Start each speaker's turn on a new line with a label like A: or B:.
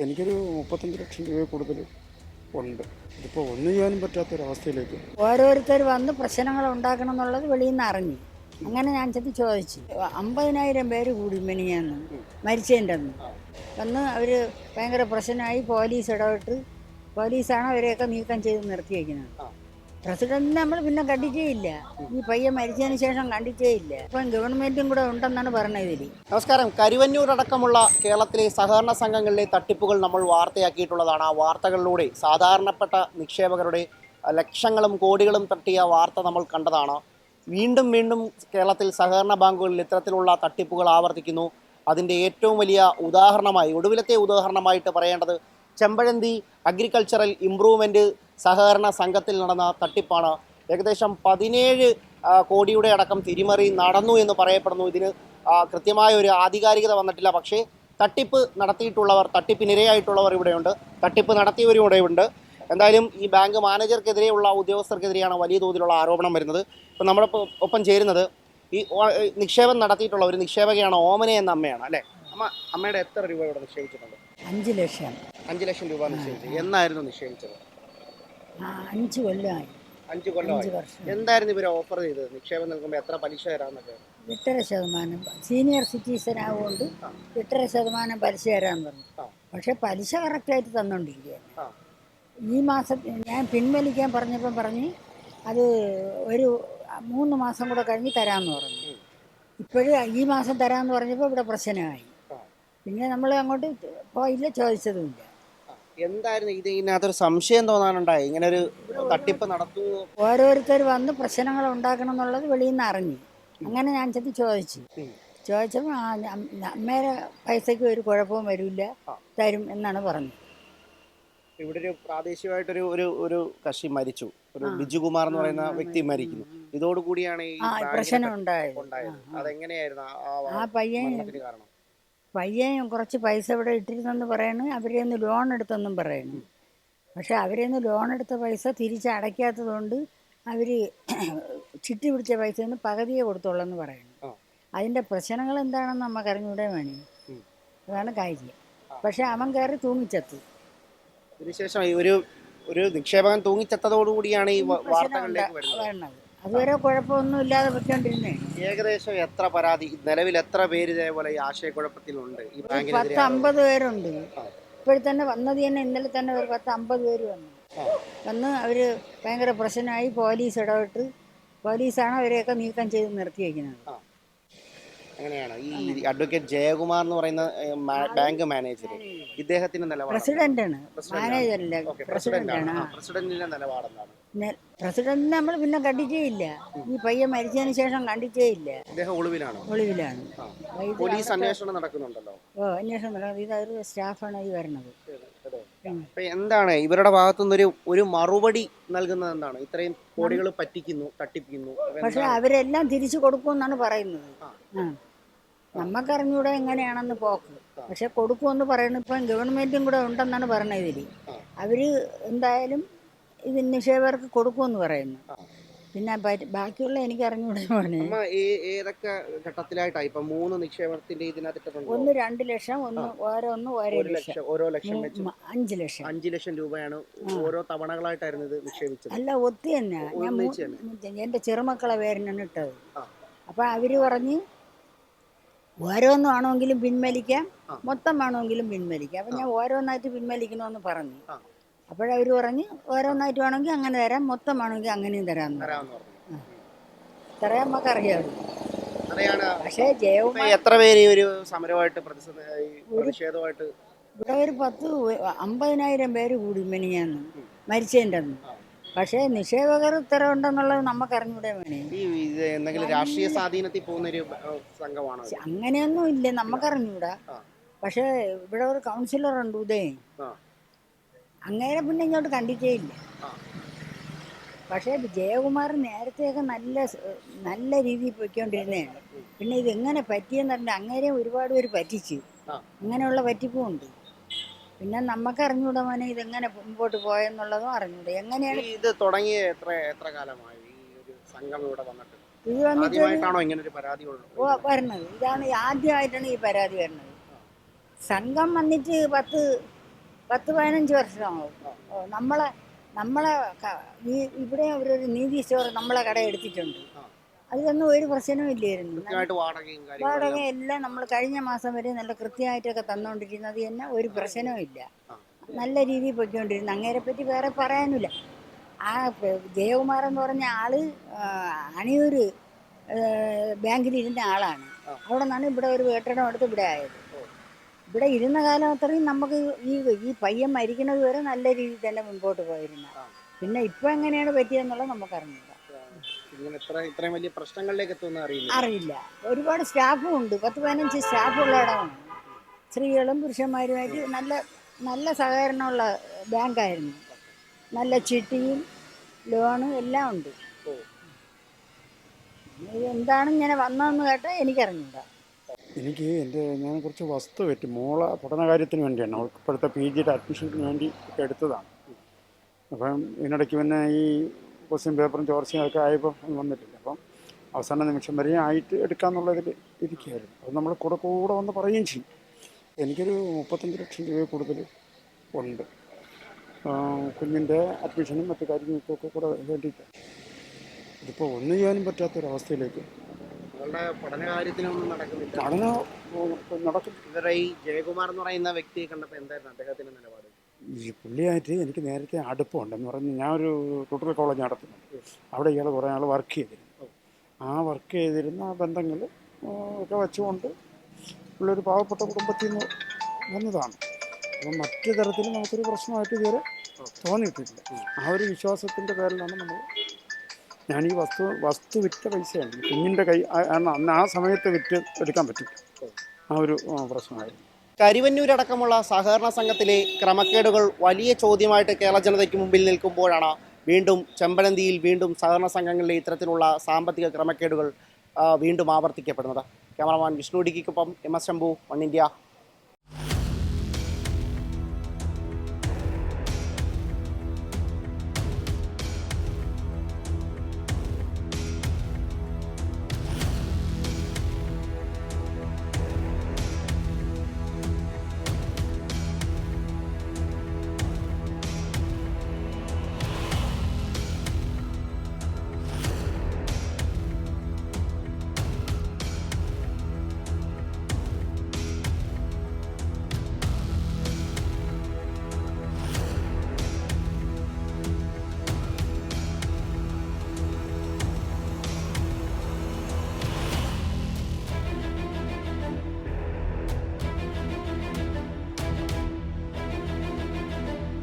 A: എനിക്കൊരു 35 ലക്ഷം രൂപ കൂടുതൽ ഉണ്ട്. ഇതിപ്പോൾ ഒന്നും ചെയ്യാനും പറ്റാത്തൊരവസ്ഥയിലേക്ക്.
B: ഓരോരുത്തർ വന്ന് പ്രശ്നങ്ങൾ ഉണ്ടാക്കണം എന്നുള്ളത് വെളിയിൽ നിന്ന് അറിഞ്ഞു. അങ്ങനെ ഞാൻ ചെന്ന് ചോദിച്ചു. 50,000 പേര് കൂടി മെനിയാന്ന് മരിച്ചതിൻ്റെ അന്ന് വന്ന് അവർ ഭയങ്കര പ്രശ്നമായി. പോലീസ് ഇടപെട്ട് പോലീസാണ് അവരെയൊക്കെ നീക്കം ചെയ്ത് നിർത്തിയേക്കുന്നത്. പ്രസിഡന്റിനെ നമ്മൾ പിന്നെ കണ്ടിട്ടേ ഇല്ല. ഈ പയ്യൻ മരിച്ചതിന് ശേഷം കണ്ടിട്ടേ ഇല്ല. ഇപ്പം ഗവൺമെൻറ്റും കൂടെ ഉണ്ടെന്നാണ് പറഞ്ഞത് ഇതിൽ.
C: നമസ്കാരം. കരുവന്നൂർ അടക്കമുള്ള കേരളത്തിലെ സഹകരണ സംഘങ്ങളിലെ തട്ടിപ്പുകൾ നമ്മൾ വാർത്തയാക്കിയിട്ടുള്ളതാണ്. ആ വാർത്തകളിലൂടെ സാധാരണപ്പെട്ട നിക്ഷേപകരുടെ ലക്ഷങ്ങളും കോടികളും തട്ടിയ വാർത്ത നമ്മൾ കണ്ടതാണ്. വീണ്ടും വീണ്ടും കേരളത്തിൽ സഹകരണ ബാങ്കുകളിൽ ഇത്തരത്തിലുള്ള തട്ടിപ്പുകൾ ആവർത്തിക്കുന്നു. അതിൻ്റെ ഏറ്റവും വലിയ ഉദാഹരണമായി, ഒടുവിലത്തെ ഉദാഹരണമായിട്ട് പറയേണ്ടത് ചെമ്പഴന്തി അഗ്രികൾച്ചറൽ ഇംപ്രൂവ്മെൻറ്റ് സഹകരണ സംഘത്തിൽ നടന്ന തട്ടിപ്പാണ്. ഏകദേശം 17 കോടിയുടെ അടക്കം തിരിമറി നടന്നു എന്ന് പറയപ്പെടുന്നു. ഇതിന് കൃത്യമായ ഒരു ആധികാരികത വന്നിട്ടില്ല. പക്ഷേ തട്ടിപ്പ് നടത്തിയിട്ടുള്ളവർ, തട്ടിപ്പിനിരയായിട്ടുള്ളവർ ഇവിടെയുണ്ട്, തട്ടിപ്പ് നടത്തിയവരും ഇവിടെയുണ്ട്. എന്തായാലും ഈ ബാങ്ക് മാനേജർക്കെതിരെയുള്ള ഉദ്യോഗസ്ഥർക്കെതിരെയാണ് വലിയ തോതിലുള്ള ആരോപണം വരുന്നത്. ഇപ്പം നമ്മുടെ ഒപ്പം ചേരുന്നത് ഈ നിക്ഷേപം നടത്തിയിട്ടുള്ള ഒരു നിക്ഷേപകയാണ്. ഓമന എന്ന അമ്മയാണ് അല്ലേ? അമ്മയുടെ എത്ര രൂപ ഇവിടെ നിക്ഷേപിച്ചിട്ടുണ്ട്?
B: 5 ലക്ഷം.
C: 5 ലക്ഷം രൂപ നിക്ഷേപിച്ചു. എന്നായിരുന്നു നിക്ഷേപിച്ചത്?
B: 5 കൊല്ലമായി.
C: 5 കൊല്ലമായി. എന്തായിരുന്നു ഇവർ ഓഫർ ചെയ്തത്? നിക്ഷേപം നൽകുമ്പോൾ എത്ര പലിശ തരാമെന്നൊക്കെ?
B: 8.5%. സീനിയർ സിറ്റിസൺ ആവുകൊണ്ട് 8.5% പലിശ തരാമെന്ന് പറഞ്ഞു. പക്ഷെ പലിശ കറക്റ്റായിട്ട് തന്നുകൊണ്ടിരിക്കുകയാണ്. ഈ മാസം ഞാൻ പിൻവലിക്കാൻ പറഞ്ഞപ്പോൾ പറഞ്ഞ് അത് ഒരു 3 മാസം കൂടെ കഴിഞ്ഞ് തരാമെന്ന് പറഞ്ഞു. ഇപ്പോഴും ഈ മാസം തരാമെന്ന് പറഞ്ഞപ്പോൾ ഇവിടെ പ്രശ്നമായി. പിന്നെ നമ്മൾ അങ്ങോട്ട് പോയില്ല, ചോദിച്ചതുമില്ല.
C: എന്തായിരുന്നു ഇതിനകത്തൊരു സംശയം തോന്നാനുണ്ടായി? ഇങ്ങനെ ഒരു തട്ടിപ്പ് നടത്തുമോ?
B: ഓരോരുത്തർ വന്ന് പ്രശ്നങ്ങൾ ഉണ്ടാക്കണം എന്നുള്ളത് വെളിയിൽ നിന്ന് അറിഞ്ഞു. അങ്ങനെ ഞാൻ ചെന്ന് ചോദിച്ചപ്പോൾ അമ്മേരെ പൈസയ്ക്ക് ഒരു കുഴപ്പവും വരില്ല, തരും എന്നാണ് പറഞ്ഞത്.
C: ഇവിടെ ഒരു പ്രാദേശികമായിട്ടൊരു ഒരു ഒരു കക്ഷി മരിച്ചു, ഒരു ബിജുകുമാർ എന്ന് പറയുന്ന വ്യക്തി മരിക്കുന്നു. ഇതോടുകൂടിയാണ് ഈ
B: പ്രശ്നം ഉണ്ടായത്.
C: അതെങ്ങനെയായിരുന്നു
B: ആ പയ്യൻ കുറച്ച് പൈസ ഇവിടെ ഇട്ടിരുന്നെന്ന് പറയണ്. അവരെ നിന്ന് ലോൺ എടുത്തെന്നും പറയണു. പക്ഷെ അവരെ നിന്ന് ലോൺ എടുത്ത പൈസ തിരിച്ചടയ്ക്കാത്തത് കൊണ്ട് അവർ ചിട്ടി പിടിച്ച പൈസ നിന്ന് പകുതിയെ കൊടുത്തോളെന്ന് പറയുന്നു. അതിൻ്റെ പ്രശ്നങ്ങൾ എന്താണെന്ന് നമുക്ക് അറിഞ്ഞൂടെ വേണേ. അതാണ് കാര്യം. പക്ഷെ അവൻ കയറി തൂങ്ങിച്ചെത്തു.
C: ഇതിനുശേഷം ഒരു നിക്ഷേപകൻ തൂങ്ങിച്ചെത്തതോടുകൂടിയാണ് ഈ വാർത്തകളിലേക്ക് വരുന്നത്.
B: അതുവരെ കുഴപ്പമൊന്നും ഇല്ലാതെ വെച്ചോണ്ടിരുന്നേ.
C: ഏകദേശം എത്ര പരാതി, നിലവിൽ എത്ര പേര് ഇതേപോലെ ഈ ആശയക്കുഴപ്പത്തിലുണ്ട്? ഈ
B: 10-50 പേരുണ്ട്. ഇപ്പോഴും തന്നെ വന്നത് തന്നെ, ഇന്നലെ തന്നെ ഒരു 10-50 പേര് വന്ന് അവർ ഭയങ്കര പ്രശ്നമായി. പോലീസ് ഇടപെട്ട് പോലീസാണ് അവരെയൊക്കെ നീക്കം ചെയ്ത് നിർത്തിയേക്കുന്നത്.
C: അങ്ങനെയാണ്. ഈ അഡ്വക്കേറ്റ് ജയകുമാർ എന്ന് പറയുന്ന ബാങ്ക് മാനേജർ, ഇദ്ദേഹത്തിന്റെ നിലപാട്?
B: പ്രസിഡന്റാണ്, മാനേജറില്ല, പ്രസിഡന്റാണ്.
C: പ്രസിഡന്റിന്റെ നിലപാടെന്താണ്?
B: പ്രസിഡന്റിനെ നമ്മൾ പിന്നെ കണ്ടിട്ടേ ഇല്ല. ഈ പയ്യൻ മരിച്ചതിന് ശേഷം കണ്ടിട്ടേ ഇല്ല.
C: അദ്ദേഹം ഒളിവിലാണ്. പോലീസ് അന്വേഷണം നടക്കുന്നുണ്ടല്ലോ.
B: അന്വേഷണം നടക്കുന്നത്. ഇതൊരു സ്റ്റാഫാണ് ഈ വരണത്.
C: എന്താണ് ഇവരുടെ ഭാഗത്തുനിന്ന് ഒരു മറുപടി നൽകുന്നത്? എന്താണ് ഇത്രയും കോടികൾ പറ്റിക്കുന്നു, തട്ടിപ്പിക്കുന്നു?
B: പക്ഷെ അവരെല്ലാം തിരിച്ചു കൊടുക്കുമെന്നാണ് പറയുന്നത്. നമുക്കറിഞ്ഞൂടെ എങ്ങനെയാണെന്ന് പോക്ക്. പക്ഷെ കൊടുക്കുമെന്ന് പറയുന്നത്. ഇപ്പം ഗവൺമെന്റും കൂടെ ഉണ്ടെന്നാണ് പറഞ്ഞത് ഇതിൽ. അവര് എന്തായാലും ഇത് നിക്ഷേപകർക്ക് കൊടുക്കുമെന്ന് പറയുന്നു. പിന്നെ ബാക്കിയുള്ള എനിക്ക് അറിഞ്ഞൂടെ.
C: ഏതൊക്കെ ഘട്ടത്തിലായിട്ടാണ് ഇപ്പൊ 3 നിക്ഷേപത്തിന്റെ ഇതിനകത്ത്?
B: 2 ലക്ഷം, ഓരോ ലക്ഷം വെച്ച് 5 ലക്ഷം.
C: 5 ലക്ഷം രൂപയാണ് ഓരോ തവണകളായിട്ടായിരുന്നു ഇത് നിക്ഷേപിച്ചത്?
B: അല്ല, ഒത്തി തന്നെ. ഞാൻ എൻ്റെ ചെറുമക്കളെ പേരിനാണ് ഇട്ടത്. അപ്പൊ അവര് പറഞ്ഞ് ഓരോന്നും ആണെങ്കിലും പിൻവലിക്കാം, മൊത്തം വേണമെങ്കിലും പിൻവലിക്കാം. അപ്പം ഞാൻ ഓരോന്നായിട്ട് പിൻവലിക്കണമെന്ന് പറഞ്ഞു. അപ്പോഴവർ പറഞ്ഞ് ഓരോന്നായിട്ട് വേണമെങ്കിൽ അങ്ങനെ തരാം, മൊത്തം വേണമെങ്കിൽ അങ്ങനെയും തരാമെന്ന് പറഞ്ഞു. ഇത്രയും നമുക്കറിയാം. പക്ഷേ ജയകുമാർ
C: എത്ര പേര് ഒരു സമരമായിട്ട് പ്രതിഷേധമായിട്ട്
B: ഇവിടെ ഒരു 50,000 പേര് കൂടി മെനിയാന്ന് മരിച്ചതിൻ്റെ അന്ന്. പക്ഷേ നിക്ഷേപകർ ഇത്ര ഉണ്ടെന്നുള്ളത് നമുക്കറിഞ്ഞൂടെ വേണേ.
C: എന്തെങ്കിലും രാഷ്ട്രീയ സ്വാധീനത്തിൽ പോകുന്ന ഒരു സംഘമാണോ?
B: അങ്ങനെയൊന്നും ഇല്ല, നമുക്കറിഞ്ഞൂടാ. പക്ഷേ ഇവിടെ ഒരു കൗൺസിലർ ഉണ്ട്, ഉദയൻ. അങ്ങനെ പിന്നെ ഇങ്ങോട്ട് കണ്ടിട്ടേ ഇല്ല. പക്ഷേ ജയകുമാർ നേരത്തെയൊക്കെ നല്ല രീതിയിൽ പോയിക്കൊണ്ടിരുന്നതാണ്. പിന്നെ ഇതെങ്ങനെ പറ്റിയെന്ന് പറഞ്ഞാൽ അങ്ങനെ ഒരുപാട് പേര് പറ്റിച്ച്, അങ്ങനെയുള്ള പറ്റിപ്പും ഉണ്ട്. പിന്നെ നമുക്ക് അറിഞ്ഞൂടാ മോനെ ഇതെങ്ങനെ മുമ്പോട്ട് പോയെന്നുള്ളതും അറിഞ്ഞൂടാ. എങ്ങനെയാണ്
C: ഇത് തുടങ്ങിയ എത്ര കാലമായി ഈ ഒരു സംഘം ഇവിടെ വന്നിട്ട്?
B: ഇത് വന്നിട്ട്
C: വരണത്
B: ഇതാണ് ആദ്യമായിട്ടാണ് ഈ പരാതി വരുന്നത്. സംഘം വന്നിട്ട് 10-15 വർഷമാവും. നമ്മളെ നമ്മളെ ഇവിടെ ഒരു നീതി സ്റ്റോർ നമ്മളെ കട എടുത്തിട്ടുണ്ട്. അതിലൊന്നും ഒരു പ്രശ്നവും ഇല്ലായിരുന്നു. വാടക എല്ലാം നമ്മൾ കഴിഞ്ഞ മാസം വരെ നല്ല കൃത്യമായിട്ടൊക്കെ തന്നുകൊണ്ടിരുന്നത് തന്നെ ഒരു പ്രശ്നവും ഇല്ല. നല്ല രീതിയിൽ പൊയ്ക്കൊണ്ടിരുന്നു. അങ്ങേരെ പറ്റി വേറെ പറയാനില്ല. ആ ജയകുമാർ എന്ന് പറഞ്ഞ ആള് അണിയൂർ ബാങ്കിലിരുന്ന ആളാണ്. അവിടെ നിന്നാണ് ഇവിടെ ഒരു കെട്ടിടം എടുത്ത് ഇവിടെ ആയത്. ഇവിടെ ഇരുന്ന കാലം അത്രയും നമുക്ക് ഈ പയ്യൻ മരിക്കുന്നത് വരെ നല്ല രീതിയിൽ തന്നെ മുൻപോട്ട് പോയിരുന്ന. പിന്നെ ഇപ്പൊ എങ്ങനെയാണ് പറ്റിയെന്നുള്ളത് നമുക്കറിഞ്ഞില്ല.
C: ഇത്രയും വലിയ പ്രശ്നങ്ങളിലേക്ക് എത്തുമെന്ന്
B: അറിയില്ല. ഒരുപാട് സ്റ്റാഫും ഉണ്ട്. 10-15 സ്റ്റാഫുള്ള ഇടമാണ്. സ്ത്രീകളും പുരുഷന്മാരുമായിട്ട് നല്ല നല്ല സഹകരണമുള്ള ബാങ്കായിരുന്നു. നല്ല ചിട്ടിയും ലോണും എല്ലാം ഉണ്ട്. എന്താണ് ഇങ്ങനെ വന്നതെന്ന് കേട്ടാൽ എനിക്കറിഞ്ഞൂടാ.
A: എനിക്ക് ഞാൻ കുറച്ച് വസ്തു പറ്റി മോളെ പഠന കാര്യത്തിന് വേണ്ടിയാണ്. അവൾക്ക് ഇപ്പോഴത്തെ PGയുടെ അഡ്മിഷന് വേണ്ടി ഒക്കെ എടുത്തതാണ്. അപ്പം ഇതിനിടയ്ക്ക് പിന്നെ ഈ ക്വസ്റ്റ്യൻ പേപ്പറും ചോർച്ചയും ഒക്കെ ആയപ്പോൾ വന്നിട്ടില്ല. അപ്പം അവസാന നിമിഷം വരെ ആയിട്ട് എടുക്കാമെന്നുള്ളതിൽ ഇരിക്കുകയായിരുന്നു. അത് നമ്മൾ കൂടെ വന്ന് പറയുകയും ചെയ്യും. എനിക്കൊരു 35 ലക്ഷം രൂപ കൂടുതൽ ഉണ്ട്. കുഞ്ഞിൻ്റെ അഡ്മിഷനും മറ്റു കാര്യങ്ങൾക്കൊക്കെ കൂടെ വേണ്ടിയിട്ട് ഇതിപ്പോൾ ഒന്നും ചെയ്യാനും പറ്റാത്തൊരവസ്ഥയിലേക്ക്.
C: പഠനകാര്യത്തിനൊന്നും നടക്കുന്നില്ല.
A: പഠനം നടക്കും.
C: ഇവരുടെ ഈ ജയകുമാർ എന്ന് പറയുന്ന വ്യക്തിയെ കണ്ടപ്പോൾ എന്തായിരുന്നു അദ്ദേഹത്തിന്റെ നിലപാട്?
A: ഈ പുള്ളിയായിട്ട് എനിക്ക് നേരത്തെ അടുപ്പമുണ്ടെന്ന് പറഞ്ഞ് ഞാനൊരു ട്യൂട്ടോറിയൽ കോളേജ് നടത്തുന്നുണ്ട്. അവിടെ ഇയാൾ കുറേ ആൾ വർക്ക് ചെയ്തിരുന്നു. ആ വർക്ക് ചെയ്തിരുന്ന ബന്ധങ്ങൾ ഒക്കെ വെച്ചുകൊണ്ട് പുള്ളിയൊരു പാവപ്പെട്ട കുടുംബത്തിൽ നിന്ന് വന്നതാണ്. അപ്പം മറ്റു തരത്തിൽ നമുക്കൊരു പ്രശ്നമായിട്ട് ഇതുവരെ തോന്നിയിട്ടില്ല. ആ ഒരു വിശ്വാസത്തിൻ്റെ പേരിലാണ് ഞാൻ ഈ വസ്തു വിറ്റ പൈസയാണ് കുഞ്ഞിൻ്റെ കൈ അന്ന് ആ സമയത്ത് വിറ്റ് എടുക്കാൻ പറ്റും. ആ ഒരു പ്രശ്നമായിരുന്നു.
C: കരുവന്നൂരടക്കമുള്ള സഹകരണ സംഘത്തിലെ ക്രമക്കേടുകൾ വലിയ ചോദ്യമായിട്ട് കേരള ജനതയ്ക്ക് മുമ്പിൽ നിൽക്കുമ്പോഴാണ് വീണ്ടും ചെമ്പഴന്തിയിൽ സഹകരണ സംഘങ്ങളിലെ ഇത്തരത്തിലുള്ള സാമ്പത്തിക ക്രമക്കേടുകൾ വീണ്ടും ആവർത്തിക്കപ്പെടുന്നത്. ക്യാമറമാൻ വിഷ്ണു ഡിക്കൊപ്പം MS ശംഭു, 1 ഇന്ത്യ.